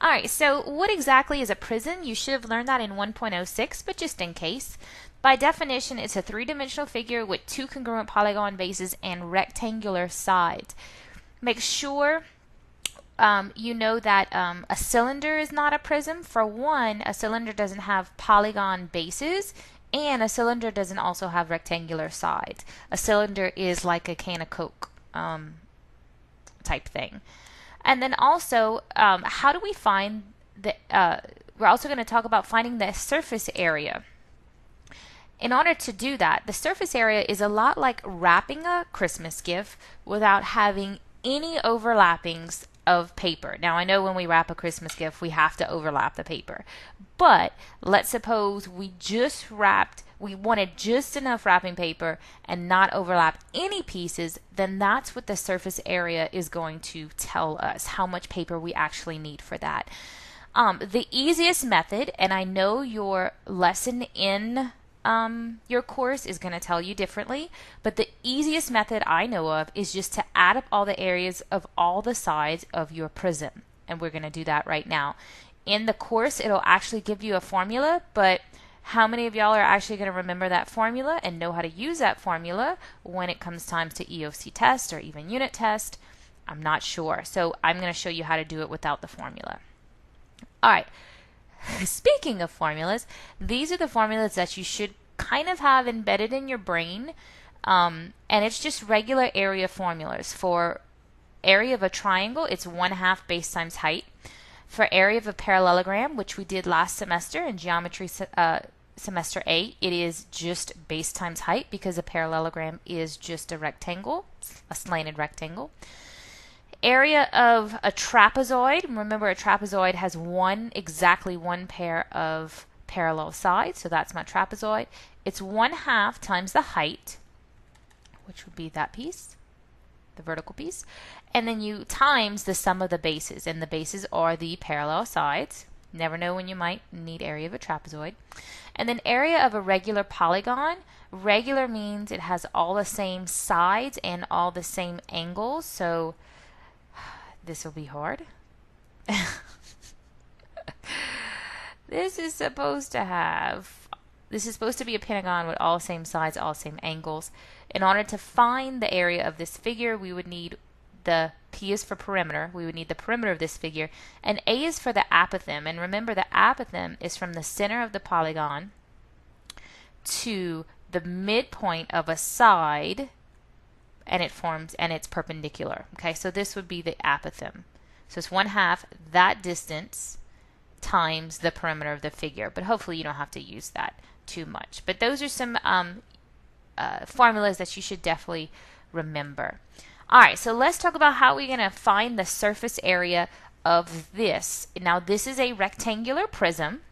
Alright, so what exactly is a prism? You should have learned that in 1.06, but just in case. By definition, it's a three-dimensional figure with two congruent polygon bases and rectangular sides. Make sure you know that a cylinder is not a prism. For one, a cylinder doesn't have polygon bases, and a cylinder doesn't also have rectangular sides. A cylinder is like a can of Coke type thing. And then also, how do we find the, we're also going to talk about finding the surface area. In order to do that, the surface area is a lot like wrapping a Christmas gift without having any overlappings of paper. Now I know when we wrap a Christmas gift we have to overlap the paper, but let's suppose we wanted just enough wrapping paper and not overlap any pieces, then that's what the surface area is going to tell us, how much paper we actually need for that. The easiest method, and I know your lesson in your course is going to tell you differently, but the easiest method I know of is just to add up all the areas of all the sides of your prism, and we're going to do that right now. In the course it'll actually give you a formula, but how many of y'all are actually going to remember that formula and know how to use that formula when it comes time to EOC test or even unit test? I'm not sure, so I'm going to show you how to do it without the formula. Alright, speaking of formulas, these are the formulas that you should kind of have embedded in your brain, and it's just regular area formulas. For area of a triangle, it's 1/2 base times height. For area of a parallelogram, which we did last semester in geometry semester A, it is just base times height because a parallelogram is just a rectangle, a slanted rectangle. Area of a trapezoid, remember a trapezoid has exactly one pair of parallel sides, so that's my trapezoid. It's 1/2 times the height, which would be that piece, the vertical piece, and then you times the sum of the bases, and the bases are the parallel sides. Never know when you might need area of a trapezoid. And then area of a regular polygon. Regular means it has all the same sides and all the same angles, so this will be hard. This is supposed to be a pentagon with all same sides, all same angles. In order to find the area of this figure, we would need the P is for perimeter. We would need the perimeter of this figure, and A is for the apothem. And remember, the apothem is from the center of the polygon to the midpoint of a side, and it's perpendicular. Okay, so this would be the apothem. So it's 1/2 that distance times the perimeter of the figure, but hopefully you don't have to use that too much. But those are some formulas that you should definitely remember. Alright, so let's talk about how we're going to find the surface area of this. Now this is a rectangular prism,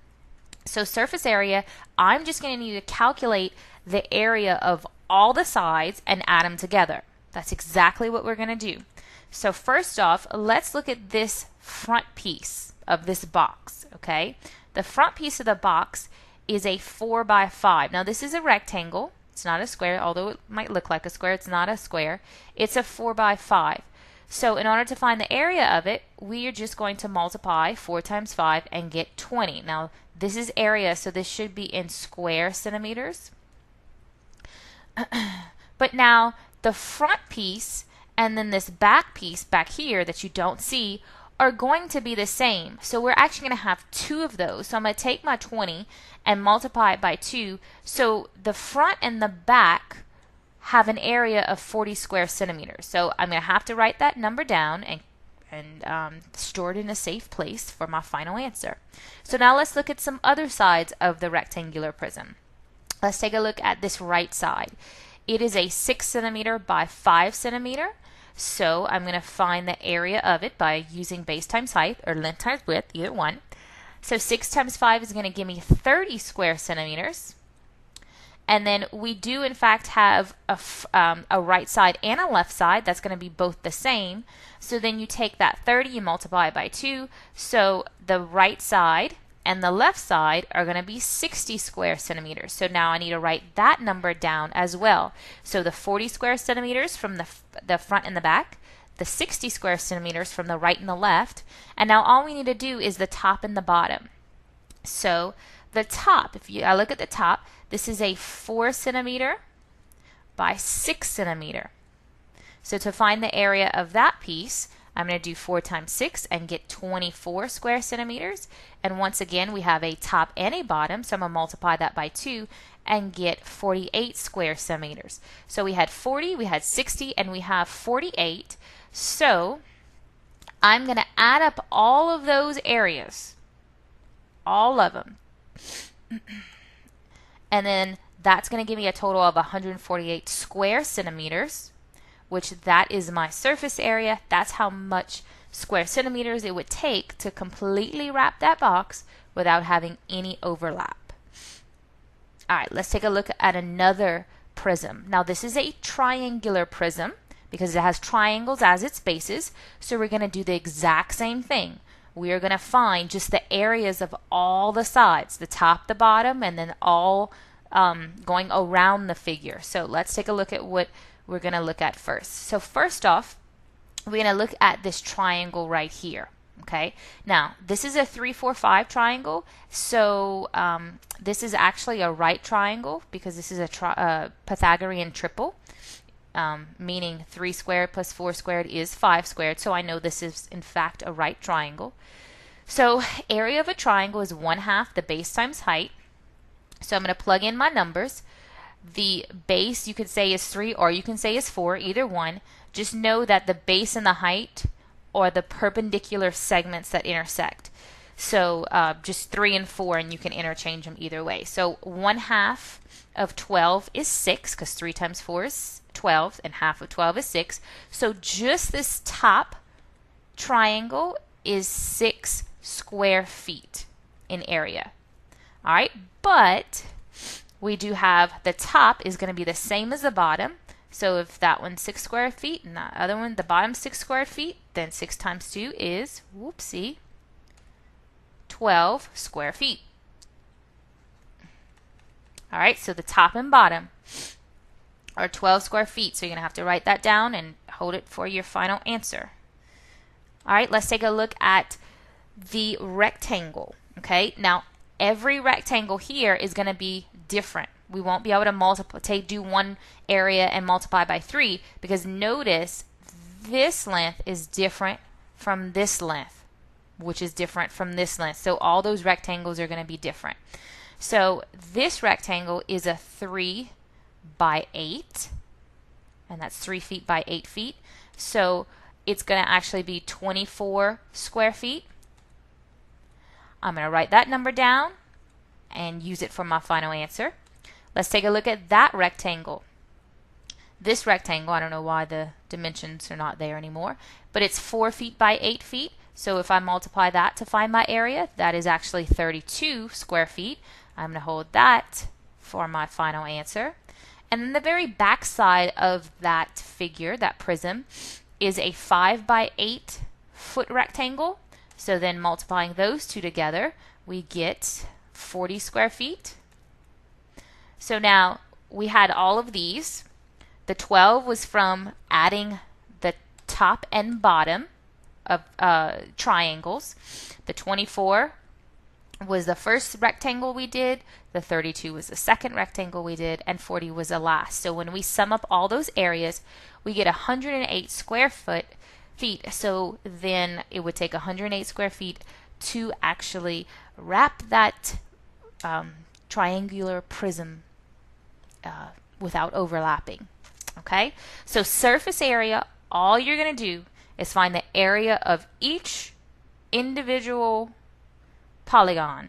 so surface area, I'm just going to need to calculate the area of all the sides and add them together. That's exactly what we're going to do. So first off, let's look at this front piece of this box. Okay, the front piece of the box is a 4x5. Now this is a rectangle. It's not a square, although it might look like a square. It's not a square. It's a 4x5. So in order to find the area of it, we are just going to multiply 4 times 5 and get 20. Now this is area, so this should be in square centimeters. But now the front piece and then this back piece back here that you don't see are going to be the same. So we're actually going to have two of those. So I'm going to take my 20 and multiply it by 2. So the front and the back have an area of 40 square centimeters. So I'm going to have to write that number down and store it in a safe place for my final answer. So now let's look at some other sides of the rectangular prism. Let's take a look at this right side. It is a 6 centimeter by 5 centimeter. So I'm going to find the area of it by using base times height or length times width, either one. So 6 times 5 is going to give me 30 square centimeters. And then we do in fact have a right side and a left side. That's going to be both the same. So then you take that 30, you multiply it by 2. So the right side and the left side are going to be 60 square centimeters. So now I need to write that number down as well. So the 40 square centimeters from the front and the back, the 60 square centimeters from the right and the left. And now all we need to do is the top and the bottom. So the top, I look at the top, this is a 4 centimeter by 6 centimeter. So to find the area of that piece, I'm going to do 4 times 6 and get 24 square centimeters. And once again, we have a top and a bottom, so I'm going to multiply that by 2 and get 48 square centimeters. So we had 40, we had 60, and we have 48. So I'm going to add up all of those areas, all of them. And then that's going to give me a total of 148 square centimeters, which that is my surface area. That's how much square centimeters it would take to completely wrap that box without having any overlap. All right, let's take a look at another prism. Now this is a triangular prism because it has triangles as its bases. So we're going to do the exact same thing. We are going to find just the areas of all the sides, the top, the bottom, and then all going around the figure. So let's take a look at what we're going to look at first. So first off, we're going to look at this triangle right here. Okay, now this is a 3, 4, 5 triangle. So this is actually a right triangle because this is a Pythagorean triple, meaning 3 squared plus 4 squared is 5 squared. So I know this is in fact a right triangle. So area of a triangle is 1/2 the base times height. So I'm going to plug in my numbers. The base you could say is 3 or you can say is 4, either one. Just know that the base and the height are the perpendicular segments that intersect. So just 3 and 4, and you can interchange them either way. So 1/2 of 12 is 6 because 3 times 4 is 12 and half of 12 is 6. So just this top triangle is 6 square feet in area. All right, but we do have the top is going to be the same as the bottom. So if that one's 6 square feet and that other one, the bottom 6 square feet, then 6 times 2 is, whoopsie, 12 square feet. All right, so the top and bottom are 12 square feet. So you're going to have to write that down and hold it for your final answer. All right, let's take a look at the rectangle. Okay, now every rectangle here is going to be different. We won't be able to do one area and multiply by 3 because notice this length is different from this length, which is different from this length. So all those rectangles are going to be different. So this rectangle is a 3 by 8, and that's 3 feet by 8 feet. So it's going to actually be 24 square feet. I'm going to write that number down and use it for my final answer. Let's take a look at that rectangle. This rectangle, I don't know why the dimensions are not there anymore, but it's 4 feet by 8 feet. So if I multiply that to find my area, that is actually 32 square feet. I'm going to hold that for my final answer. And then the very back side of that figure, that prism, is a 5 by 8 foot rectangle. So then multiplying those two together, we get 40 square feet. So now we had all of these. The 12 was from adding the top and bottom of triangles. The 24 was the first rectangle we did. The 32 was the second rectangle we did, and 40 was the last. So when we sum up all those areas, we get 108 square feet. So then it would take 108 square feet to actually wrap that triangular prism without overlapping. Okay, so surface area, all you're going to do is find the area of each individual polygon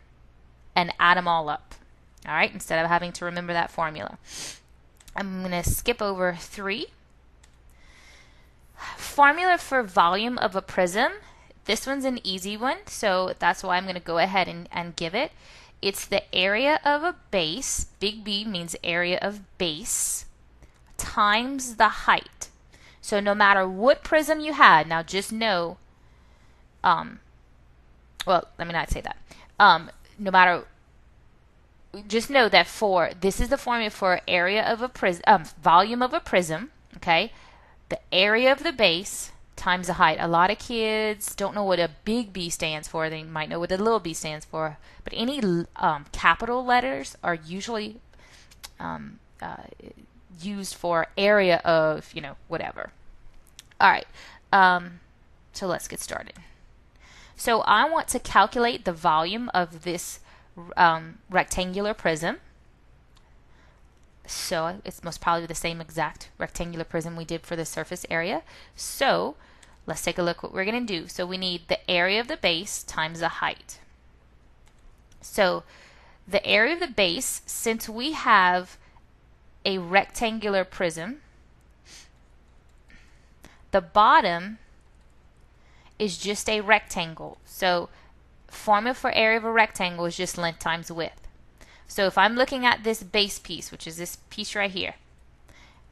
and add them all up. All right, instead of having to remember that formula. I'm going to skip over 3. Formula for volume of a prism. This one's an easy one, so that's why I'm going to go ahead and give it. It's the area of a base, big B means area of base, times the height. So no matter what prism you had, now just know, well, let me not say that. No matter, just know that this is the formula for area of a prism, volume of a prism, okay? The area of the base times the height. A lot of kids don't know what a big B stands for. They might know what a little b stands for. But any capital letters are usually used for area of, whatever. All right. So let's get started. So I want to calculate the volume of this rectangular prism. So it's most probably the same exact rectangular prism we did for the surface area. So let's take a look what we're going to do. So we need the area of the base times the height. So the area of the base, since we have a rectangular prism, the bottom is just a rectangle. So formula for area of a rectangle is just length times width. So if I'm looking at this base piece, which is this piece right here,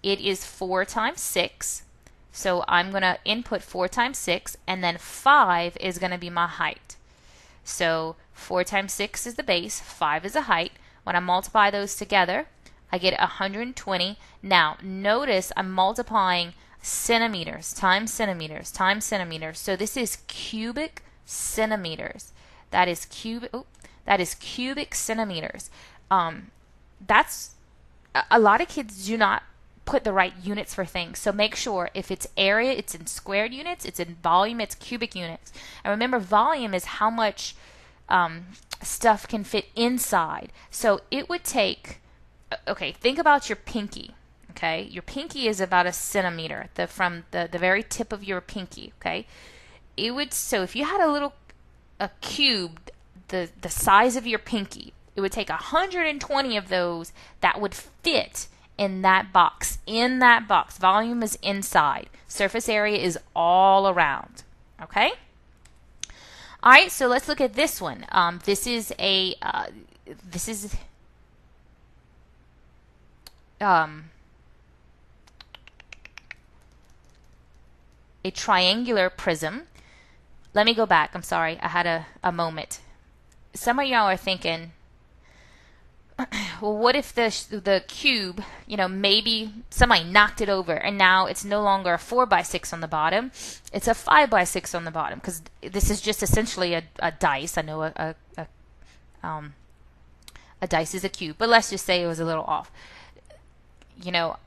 it is 4 times 6. So I'm going to input 4 times 6, and then 5 is going to be my height. So 4 times 6 is the base, 5 is the height. When I multiply those together, I get 120. Now, notice I'm multiplying centimeters times centimeters times centimeters. So this is cubic centimeters. That is cubic centimeters. That's a lot of kids do not put the right units for things. So make sure if it's area, it's in squared units. It's in volume, it's cubic units. And remember, volume is how much stuff can fit inside. So it would take, okay, think about your pinky. Okay, your pinky is about a centimeter from the very tip of your pinky. Okay, so if you had a cube the size of your pinky, it would take 120 of those that would fit in that box. In that box, volume is inside. Surface area is all around. Okay. All right. So let's look at this one. This is a triangular prism. Let me go back. I'm sorry. I had a moment. Some of y'all are thinking, well, what if the cube, maybe somebody knocked it over and now it's no longer a 4x6 on the bottom, it's a 5x6 on the bottom, because this is just essentially a dice. I know a dice is a cube, but let's just say it was a little off. The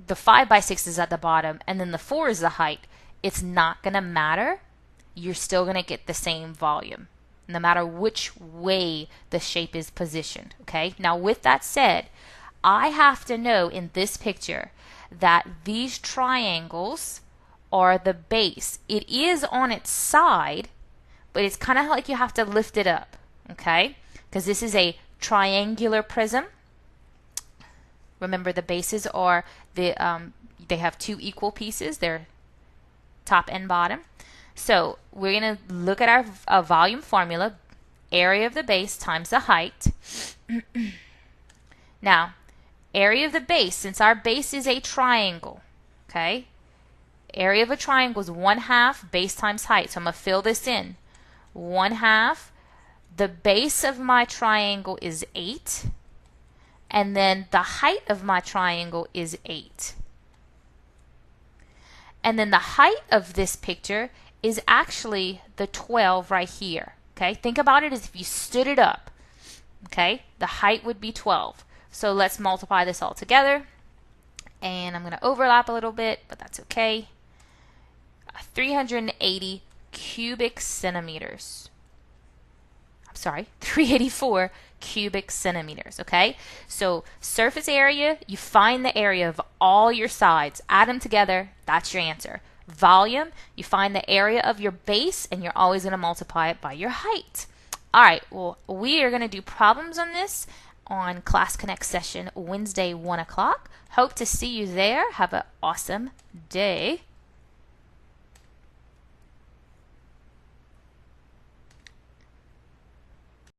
5x6 is at the bottom and then the 4 is the height. It's not going to matter. You're still going to get the same volume, no matter which way the shape is positioned. Okay. Now, with that said, I have to know in this picture that these triangles are the base. It is on its side, but it's kind of like you have to lift it up. Okay. Because this is a triangular prism. Remember, the bases are they have 2 equal pieces. They're top and bottom. So we're going to look at our volume formula, area of the base times the height. Now, area of the base, since our base is a triangle, okay, area of a triangle is 1/2 base times height. So I'm going to fill this in. 1/2, the base of my triangle is 8, and then the height of my triangle is 8. And then the height of this picture is actually the 12 right here. Okay, think about it as if you stood it up. Okay, the height would be 12. So let's multiply this all together. And I'm going to overlap a little bit, but that's okay. 380 cubic centimeters. I'm sorry, 384 cubic centimeters. Okay, so surface area, you find the area of all your sides, add them together, that's your answer. Volume, you find the area of your base, and you're always going to multiply it by your height. All right, well, we are going to do problems on this on Class Connect session Wednesday, 1 o'clock. Hope to see you there. Have an awesome day.